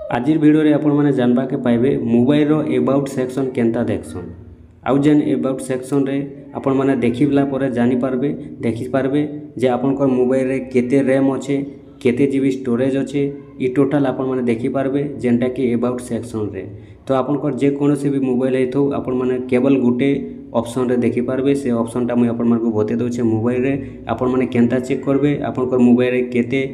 आजिर video रे आपण माने जानबा के पाइबे मोबाइल रो एबाउट सेक्शन केनता देखसन। आउ जेन एबाउट सेक्शन रे आपण माने देखिबला परे जानि पारबे देखि पारबे जे आपनकर मोबाइल रे केते रैम अच्छे केते जीबी स्टोरेज अच्छे ई टोटल आपण माने देखि पारबे जेनटा कि एबाउट सेक्शन रे। तो आपनकर जे कोनोसी भी मोबाइल हेथौ आपण माने केवल गुटे ऑप्शन रे देखि पारबे। से ऑप्शन टा मुई आपण मानकु बते दउछे। मोबाइल रे आपण माने केनता चेक करबे आपनकर मोबाइल रे केते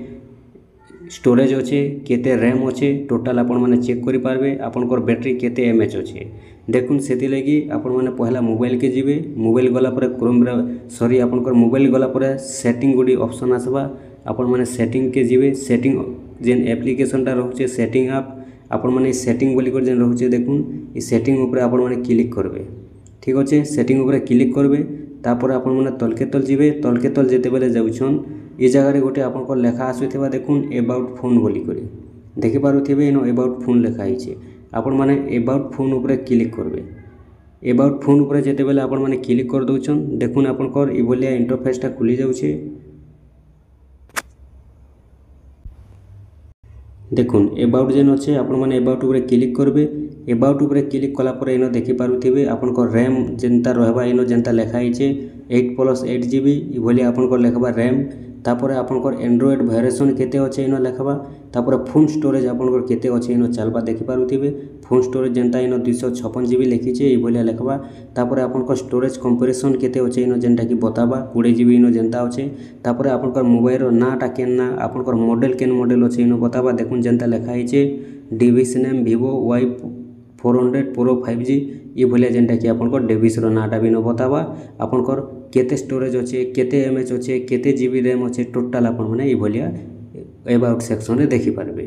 स्टोरेज अच्छे केते रैम अच्छे टोटाल आपण माने चेक करि पारबे। आपनकर बैटरी केते एमएच अच्छे देखुन सेति लगी आपण माने पहला मोबाइल के जिबे। मोबाइल गला पर क्रोम रे सॉरी आपनकर मोबाइल गला पर सेटिंग गुडी ऑप्शन आसबा। आपण माने सेटिंग के जिबे। सेटिंग जेन एप्लीकेशन टा रहउचे सेटिंग ऐप आपण माने सेटिंग बोली कर जेन रहउचे देखुन ई सेटिंग ऊपर आपण माने क्लिक करबे। ठीक अच्छे सेटिंग ऊपर क्लिक करबे तापर आपण माने तलके तल जिबे। तलके तल जेते बेले जाउछन ए जगह गोटे आपन लेखा आसुथिबा देखुन एबाउट फोन बोली करी देखि पारुथिबे। इनो एबाउट फोन लेखा आइछे आपन माने एबाउट फोन ऊपर क्लिक करबे। एबाउट फोन ऊपर जेते बेले आपन माने क्लिक कर दउछन देखुन आपनकर ई बोलिया इंटरफेस टा खुली जाउछे। देखुन एबाउट जेन अच्छे आपण माने एबाउट ऊपर क्लिक करबे। एबाउट ऊपर क्लिक कला पर इनो देखि पारुथिबे आपनकर रैम जेनता रहबा इनो जेनता लेखा आइछे 8+8 GB ई बोलिया आपनकर लेखबा रैम। तापर आपनकर एंड्रॉइड वेरिएशन केते अच्छे इनो लेखबा। तापर फोन स्टोरेज आपनकर केते अच्छे इनो चलबा देखि पारुथिबे। फोन स्टोरेज जेनता इनो 256 GB लिखिछे ई बोलिया लेखबा। तापर आपनकर स्टोरेज कंपैरिजन केते अच्छे इनो जेनटा कि बताबा 20 GB इनो जेनता अच्छे। तापर आपनकर मोबाइल रो नाटा केनना आपनकर मॉडल केन मॉडल अच्छे इनो बताबा देखुन जेनता लेखा आइछे device name Vivo Y400 Pro 5G ई भलिया जेनटा कि आपनकर डिवाइस रो नाटा बिनो बताबा। आपनकर केते स्टोरेज अच्छे केते एमएच अच्छे केते जीबी रैम अच्छे टोटल आपन माने ई भलिया एबाउट सेक्शन रे देखि पारबे।